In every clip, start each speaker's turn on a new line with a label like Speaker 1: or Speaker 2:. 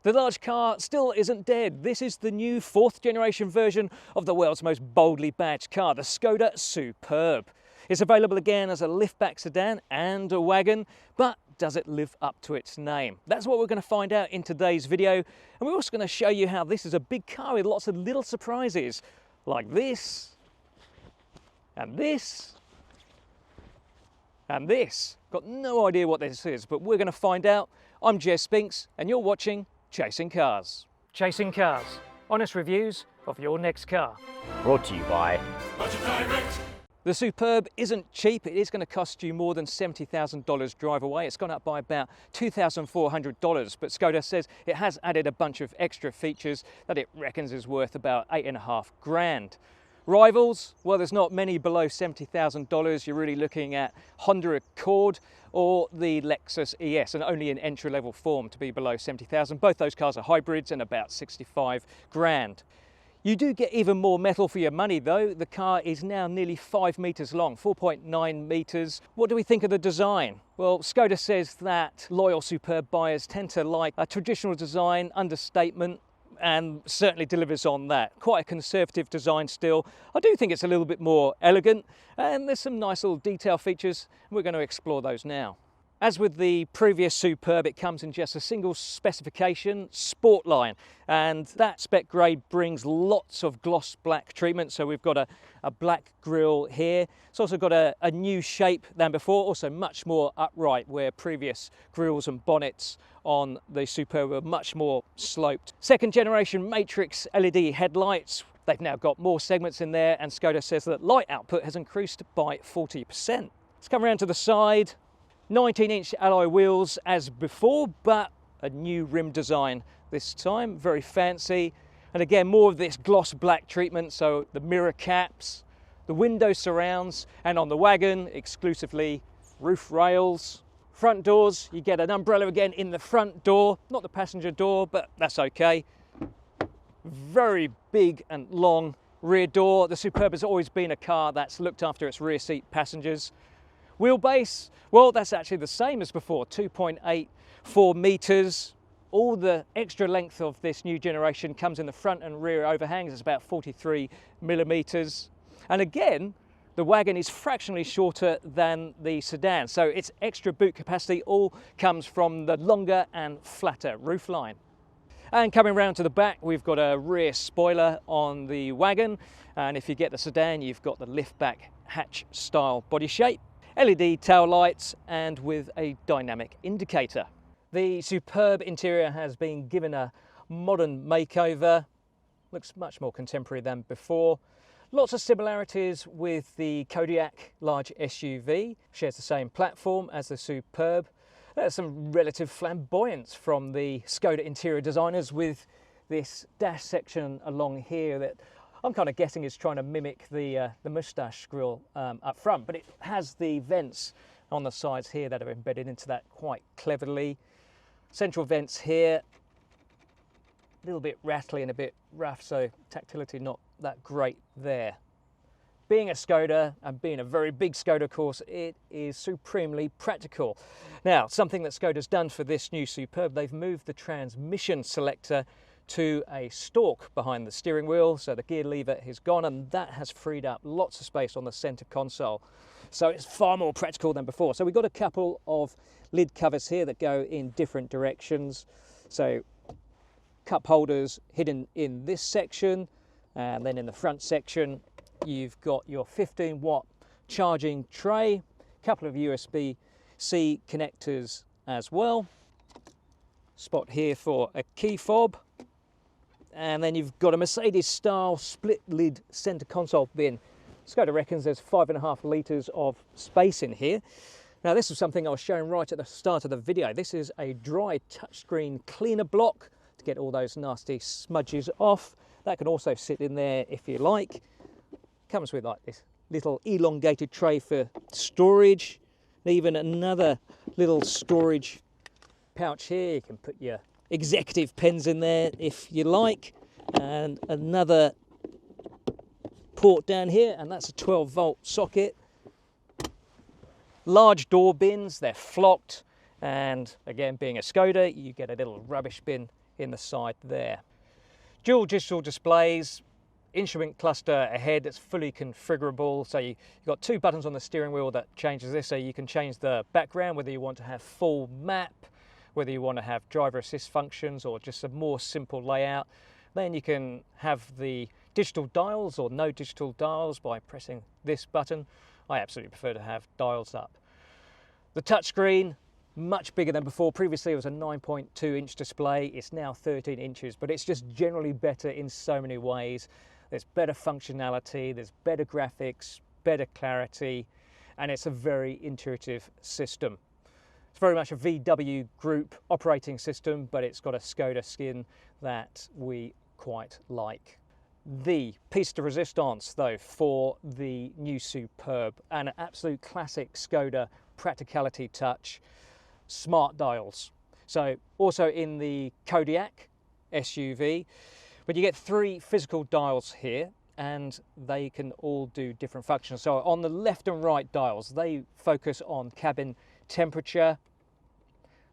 Speaker 1: The large car still isn't dead. This is the new 4th generation version of the world's most boldly badged car, the Skoda Superb. It's available again as a liftback sedan and a wagon, but does it live up to its name? That's what we're going to find out in today's video. And we're also going to show you how this is a big car with lots of little surprises, like this, and this, and this. Got no idea what this is, but we're going to find out. I'm Jez Spinks, and you're watching Chasing Cars. Chasing Cars, honest reviews of your next car.
Speaker 2: Brought to you by
Speaker 1: The Superb isn't cheap. It is going to cost you more than $70,000 drive away. It's gone up by about $2,400, but Skoda says it has added a bunch of extra features that it reckons is worth about $8.5 grand. Rivals, well, there's not many below $70,000. You're really looking at Honda Accord or the Lexus ES, and only in entry-level form to be below 70,000. Both those cars are hybrids and about 65 grand. You do get even more metal for your money though. The car is now nearly 5 meters long, 4.9 meters. What do we think of the design? Well, Skoda says that loyal Superb buyers tend to like a traditional design, understatement, and certainly delivers on that. Quite a conservative design still. I do think it's a little bit more elegant, and there's some nice little detail features. We're going to explore those now. As with the previous Superb, it comes in just a single specification, Sportline, and that spec grade brings lots of gloss black treatment. So we've got a black grille here. It's also got a new shape than before, also much more upright, where previous grilles and bonnets on the Superb were much more sloped. Second generation matrix LED headlights. They've now got more segments in there, and Skoda says that light output has increased by 40%. Let's come around to the side. 19-inch alloy wheels as before, but a new rim design this time, very fancy. And again, more of this gloss black treatment, so the mirror caps, the window surrounds, and on the wagon, exclusively roof rails. Front doors, you get an umbrella again in the front door, not the passenger door, but that's okay. Very big and long rear door. The Superb has always been a car that's looked after its rear seat passengers. Wheelbase, well, that's actually the same as before, 2.84 meters. All the extra length of this new generation comes in the front and rear overhangs. It's about 43 millimeters. And again, the wagon is fractionally shorter than the sedan, so its extra boot capacity all comes from the longer and flatter roofline. And coming round to the back, we've got a rear spoiler on the wagon, and if you get the sedan, you've got the liftback hatch style body shape. LED tail lights and with a dynamic indicator. The Superb interior has been given a modern makeover. Looks much more contemporary than before. Lots of similarities with the Kodiaq large SUV. Shares the same platform as the Superb. There's some relative flamboyance from the Skoda interior designers with this dash section along here that I'm kind of guessing is trying to mimic the moustache grille up front, but it has the vents on the sides here that are embedded into that quite cleverly. Central vents here, a little bit rattly and a bit rough, so tactility not that great there. Being a Skoda and being a very big Skoda, of course, it is supremely practical. Now, something that Skoda's done for this new Superb, they've moved the transmission selector to a stalk behind the steering wheel, so the gear lever is gone, and that has freed up lots of space on the center console. So it's far more practical than before. So we've got a couple of lid covers here that go in different directions. So cup holders hidden in this section, and then in the front section you've got your 15-watt charging tray, a couple of USB-C connectors as well. Spot here for a key fob. And then you've got a Mercedes-style split-lid centre console bin. Skoda reckons there's 5.5 litres of space in here. Now, this was something I was showing right at the start of the video. This is a dry touchscreen cleaner block to get all those nasty smudges off. That can also sit in there if you like. Comes with like this little elongated tray for storage. Even another little storage pouch here. You can put your executive pens in there if you like, and another port down here, and that's a 12-volt socket. Large door bins, they're flocked, and again, being a Skoda, you get a little rubbish bin in the side there. Dual digital displays, instrument cluster ahead that's fully configurable. So you've got 2 buttons on the steering wheel that changes this, so you can change the background, whether you want to have full map, whether you want to have driver assist functions or just a more simple layout. Then you can have the digital dials or no digital dials by pressing this button. I absolutely prefer to have dials up. The touchscreen, much bigger than before. Previously it was a 9.2 inch display, it's now 13 inches, but it's just generally better in so many ways. There's better functionality, there's better graphics, better clarity, and it's a very intuitive system. It's very much a VW group operating system, but it's got a Skoda skin that we quite like. The piece de resistance though for the new Superb, and an absolute classic Skoda practicality touch, smart dials. So also in the Kodiaq SUV, but you get 3 physical dials here and they can all do different functions. So on the left and right dials, they focus on cabin temperature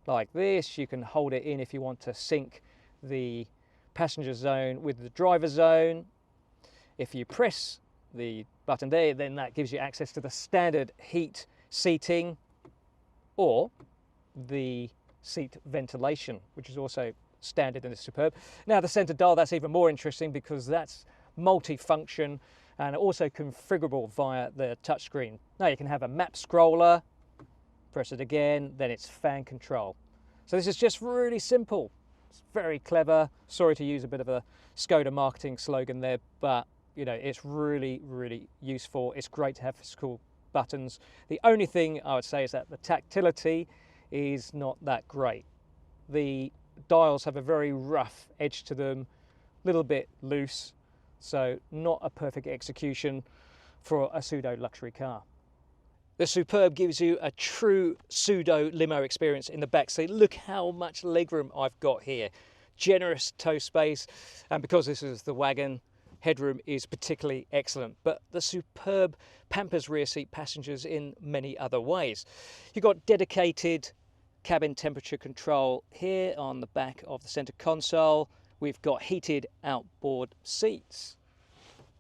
Speaker 1: like this. You can hold it in if you want to sync the passenger zone with the driver zone. If you press the button there, then that gives you access to the standard heat seating or the seat ventilation, which is also standard in the Superb. Now the center dial, that's even more interesting because that's multi-function and also configurable via the touchscreen. Now you can have a map scroller, press it again, then it's fan control. So this is just really simple. It's very clever. Sorry to use a bit of a Skoda marketing slogan there, but you know, it's really, really useful. It's great to have physical buttons. The only thing I would say is that the tactility is not that great. The dials have a very rough edge to them, a little bit loose, so not a perfect execution for a pseudo luxury car. The Superb gives you a true pseudo limo experience in the back seat. Look how much legroom I've got here. Generous toe space, and because this is the Wagon, headroom is particularly excellent. But the Superb pampers rear seat passengers in many other ways. You've got dedicated cabin temperature control here on the back of the center console. We've got heated outboard seats.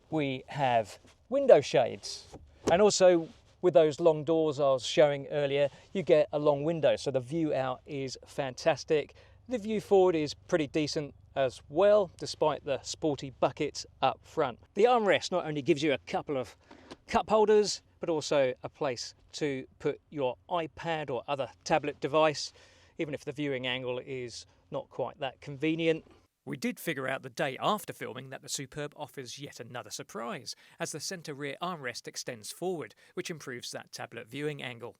Speaker 1: We have window shades, and also with those long doors I was showing earlier, you get a long window, so the view out is fantastic. The view forward is pretty decent as well, despite the sporty buckets up front. The armrest not only gives you a couple of cup holders, but also a place to put your iPad or other tablet device, even if the viewing angle is not quite that convenient. We did figure out the day after filming that the Superb offers yet another surprise, as the centre rear armrest extends forward, which improves that tablet viewing angle.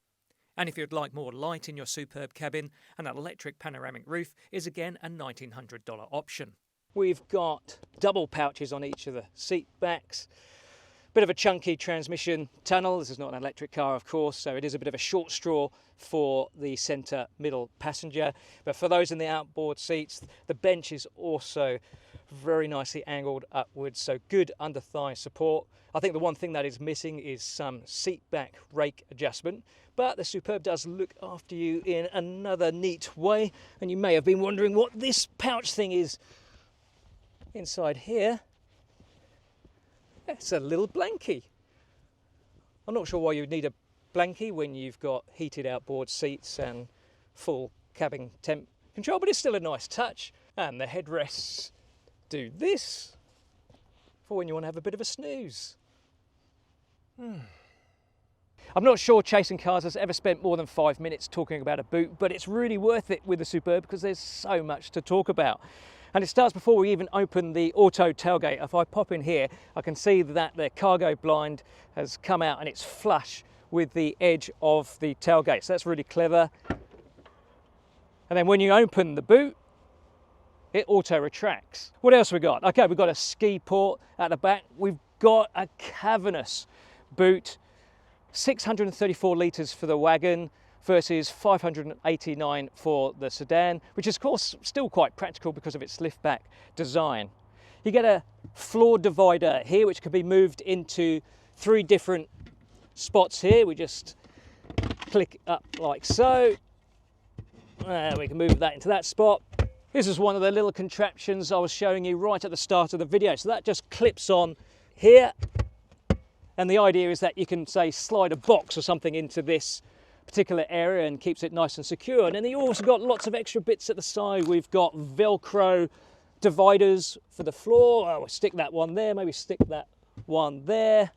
Speaker 1: And if you'd like more light in your Superb cabin, an electric panoramic roof is again a $1,900 option. We've got double pouches on each of the seat backs. Bit of a chunky transmission tunnel. This is not an electric car, of course, so it is a bit of a short straw for the centre middle passenger. But for those in the outboard seats, the bench is also very nicely angled upwards, so good under thigh support. I think the one thing that is missing is some seat back rake adjustment, but the Superb does look after you in another neat way. And you may have been wondering what this pouch thing is inside here. It's a little blankie. I'm not sure why you'd need a blankie when you've got heated outboard seats and full cabin temp control, but it's still a nice touch. And the headrests do this for when you want to have a bit of a snooze. I'm not sure Chasing Cars has ever spent more than 5 minutes talking about a boot, but it's really worth it with the Superb because there's so much to talk about. And it starts before we even open the auto tailgate. If I pop in here, I can see that the cargo blind has come out and it's flush with the edge of the tailgate. So that's really clever. And then when you open the boot, it auto retracts. What else we got? Okay, we've got a ski port at the back. We've got a cavernous boot, 634 litres for the Wagon versus 589 for the sedan, which is of course still quite practical because of its liftback design. You get a floor divider here which can be moved into 3 different spots here. We just click up like so. We can move that into that spot. This is one of the little contraptions I was showing you right at the start of the video. So that just clips on here. And the idea is that you can, say, slide a box or something into this particular area and keeps it nice and secure. And then you also got lots of extra bits at the side. We've got Velcro dividers for the floor. Oh, we'll stick that one there, maybe stick that one there.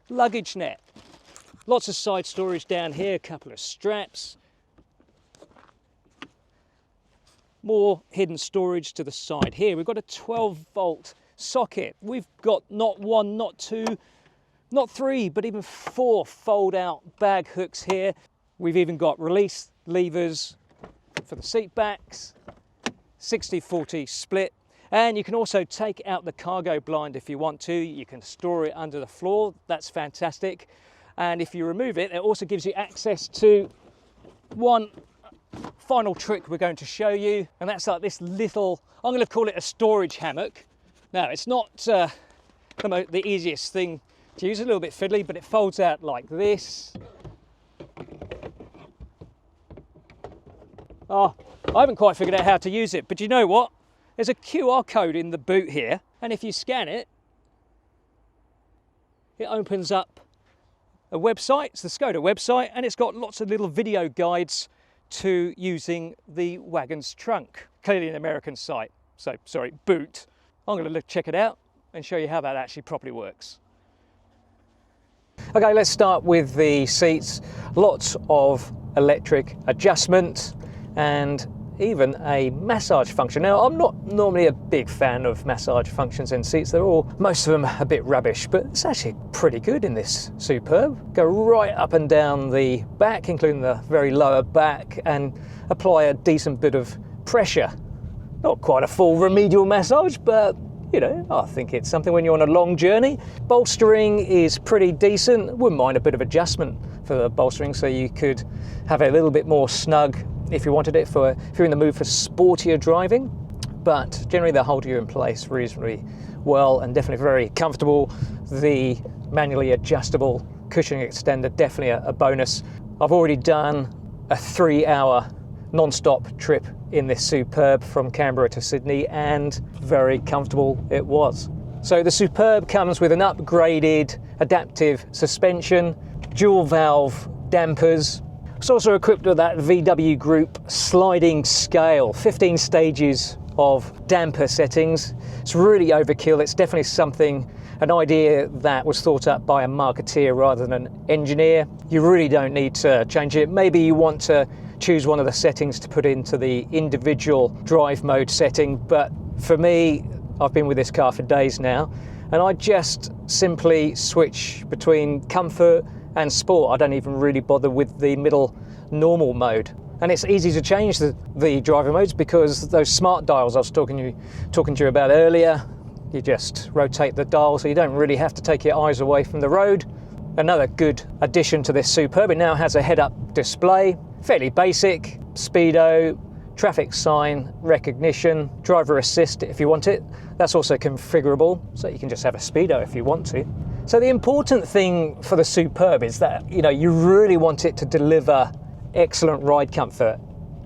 Speaker 1: Luggage net. Lots of side storage down here, a couple of straps. More hidden storage to the side here. We've got a 12-volt socket. We've got not one, not two, not three, but even 4 fold-out bag hooks here. We've even got release levers for the seat backs, 60-40 split. And you can also take out the cargo blind if you want to. You can store it under the floor. That's fantastic. And if you remove it, it also gives you access to one final trick we're going to show you. And that's like this little, I'm going to call it a storage hammock. Now, it's not the easiest thing to use, a little bit fiddly, but it folds out like this. Oh, I haven't quite figured out how to use it, but you know what? There's a QR code in the boot here, and if you scan it, it opens up a website. It's the Skoda website, and it's got lots of little video guides to using the Wagon's trunk. Clearly an American site, so sorry, boot. I'm going to check it out and show you how that actually properly works. Okay, let's start with the seats. Lots of electric adjustment and even a massage function. Now, I'm not normally a big fan of massage functions in seats. Most of them a bit rubbish, but it's actually pretty good in this Superb. Go right up and down the back, including the very lower back, and apply a decent bit of pressure. Not quite a full remedial massage, but you know, I think it's something when you're on a long journey. Bolstering is pretty decent. Wouldn't mind a bit of adjustment for the bolstering, so you could have a little bit more snug if you wanted it if you're in the mood for sportier driving. But generally they hold you in place reasonably well and definitely very comfortable. The manually adjustable cushioning extender, definitely a bonus. I've already done a 3-hour non-stop trip in this Superb from Canberra to Sydney, and very comfortable it was. So the Superb comes with an upgraded adaptive suspension, dual valve dampers. It's also equipped with that VW Group sliding scale, 15 stages of damper settings. It's really overkill. It's definitely an idea that was thought up by a marketeer rather than an engineer. You really don't need to change it. Maybe you want to choose one of the settings to put into the individual drive mode setting, but for me, I've been with this car for days now, and I just simply switch between comfort and sport. I don't even really bother with the middle normal mode. And it's easy to change the driver modes because those smart dials I was talking to you about earlier, you just rotate the dial so you don't really have to take your eyes away from the road. Another good addition to this Superb, it now has a head-up display, fairly basic, speedo, traffic sign recognition, driver assist if you want it. That's also configurable, so you can just have a speedo if you want to. So the important thing for the Superb is that, you know, you really want it to deliver excellent ride comfort,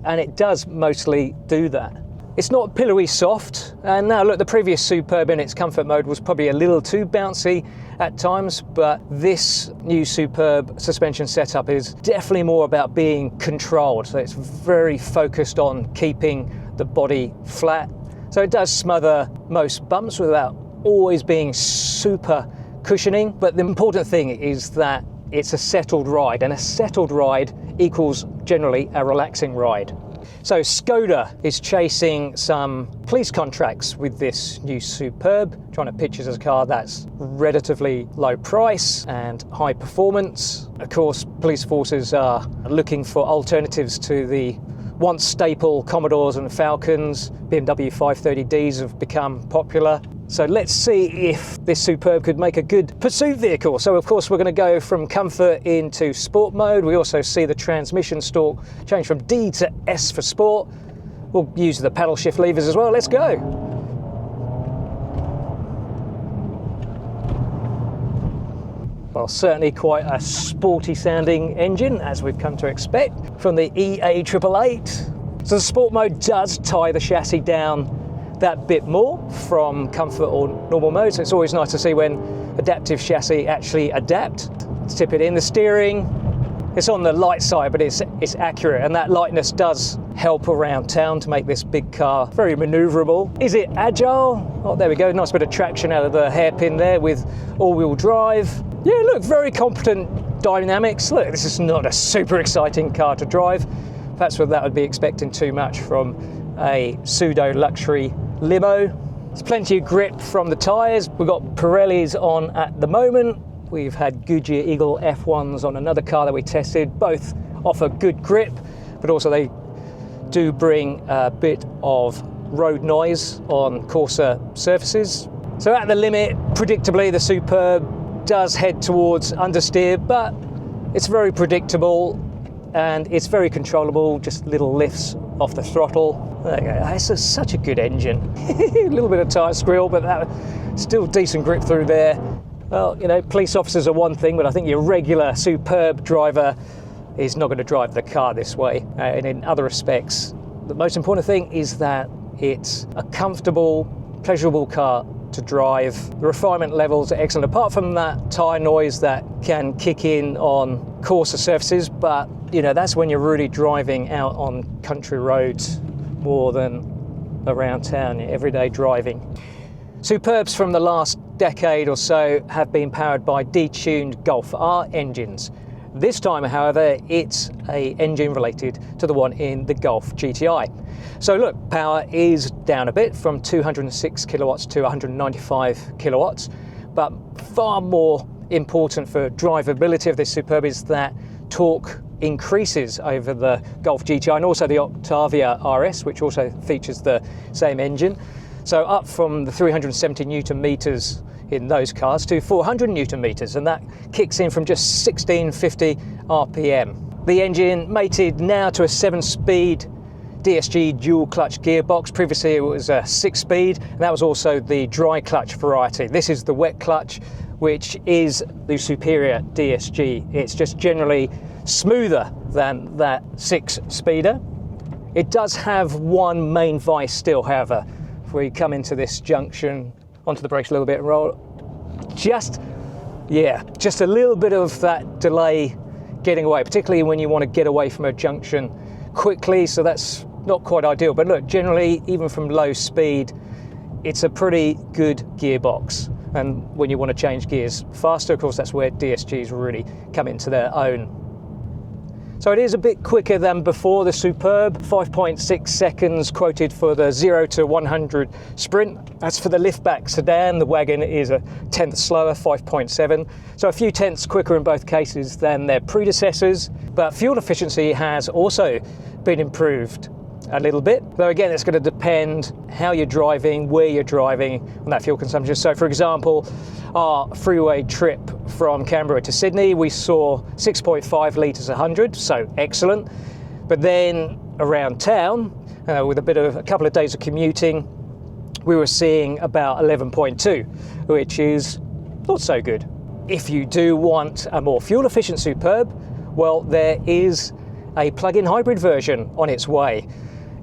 Speaker 1: and it does mostly do that. It's not pillowy soft, and now look, the previous Superb in its comfort mode was probably a little too bouncy at times, but this new Superb suspension setup is definitely more about being controlled. So it's very focused on keeping the body flat. So it does smother most bumps without always being super cushioning, but the important thing is that it's a settled ride, and a settled ride equals generally a relaxing ride. So Skoda is chasing some police contracts with this new Superb, trying to pitch it as a car that's relatively low price and high performance. Of course, police forces are looking for alternatives to the once staple Commodores and Falcons. BMW 530Ds have become popular. So let's see if this Superb could make a good pursuit vehicle. So of course we're going to go from comfort into sport mode. We also see the transmission stalk change from D to S for sport. We'll use the paddle shift levers as well. Let's go. Well, certainly quite a sporty sounding engine, as we've come to expect from the EA888. So the sport mode does tie the chassis down that bit more from comfort or normal mode, so it's always nice to see when adaptive chassis actually adapt. Tip it in. The steering, it's on the light side, but it's accurate, and that lightness does help around town to make this big car very maneuverable. Is it agile? Oh, there we go, nice bit of traction out of the hairpin there with all-wheel drive. Yeah, look, very competent dynamics. Look, this is not a super exciting car to drive. That's what that would be expecting too much from a pseudo luxury limo. There's plenty of grip from the tyres. We've got Pirellis on at the moment. We've had Goodyear Eagle F1s on another car that we tested. Both offer good grip, but also they do bring a bit of road noise on coarser surfaces. So at the limit, predictably, the Superb does head towards understeer, but it's very predictable and it's very controllable, just little lifts off the throttle. There you go. It's such a good engine. A little bit of tyre squeal, but that still decent grip through there. Well, you know, police officers are one thing, but I think your regular Superb driver is not going to drive the car this way. And in other respects, the most important thing is that it's a comfortable, pleasurable car to drive. The refinement levels are excellent, apart from that tyre noise that can kick in on coarser surfaces, but you know, that's when you're really driving out on country roads more than around town, everyday driving. Superbs from the last decade or so have been powered by detuned Golf R engines. This time, however, it's an engine related to the one in the Golf GTI. So look, power is down a bit from 206 kilowatts to 195 kilowatts, but far more important for drivability of this Superb is that torque increases over the Golf GTI and also the Octavia RS, which also features the same engine. So up from the 370 Newton meters in those cars to 400 Newton meters, and that kicks in from just 1650 RPM. The engine mated now to a 7-speed DSG dual clutch gearbox. Previously it was a 6-speed, and that was also the dry clutch variety. This is the wet clutch, which is the superior DSG. It's just generally smoother than that 6-speeder. It does have one main vice still, however. If we come into this junction, onto the brakes a little bit and roll, just a little bit of that delay getting away, particularly when you want to get away from a junction quickly, so that's not quite ideal. But look, generally, even from low speed, it's a pretty good gearbox. And when you want to change gears faster, of course, that's where DSGs really come into their own. So it is a bit quicker than before the Superb, 5.6 seconds quoted for the 0 to 100 sprint. As for the liftback sedan, the Wagon is a tenth slower, 5.7. So a few tenths quicker in both cases than their predecessors. But fuel efficiency has also been improved a little bit, though again it's going to depend how you're driving, where you're driving on that fuel consumption. So for example, our freeway trip from Canberra to Sydney, we saw 6.5 litres 100, so excellent. But then around town, with a couple of days of commuting, we were seeing about 11.2, which is not so good. If you do want a more fuel efficient Superb, well, there is a plug-in hybrid version on its way.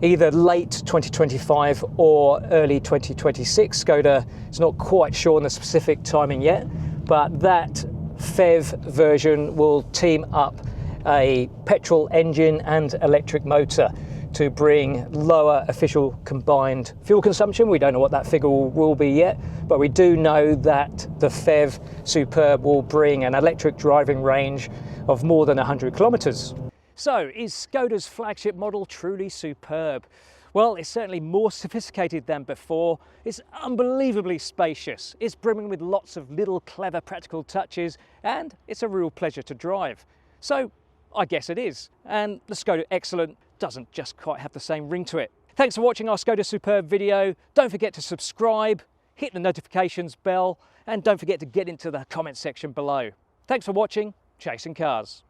Speaker 1: Either late 2025 or early 2026. Skoda is not quite sure on the specific timing yet, but that PHEV version will team up a petrol engine and electric motor to bring lower official combined fuel consumption. We don't know what that figure will be yet, but we do know that the PHEV Superb will bring an electric driving range of more than 100 kilometers. So, is Skoda's flagship model truly superb? Well, it's certainly more sophisticated than before. It's unbelievably spacious. It's brimming with lots of little clever practical touches, and it's a real pleasure to drive. So, I guess it is. And the Skoda Excellent doesn't just quite have the same ring to it. Thanks for watching our Skoda Superb video. Don't forget to subscribe, hit the notifications bell, and don't forget to get into the comment section below. Thanks for watching Chasing Cars.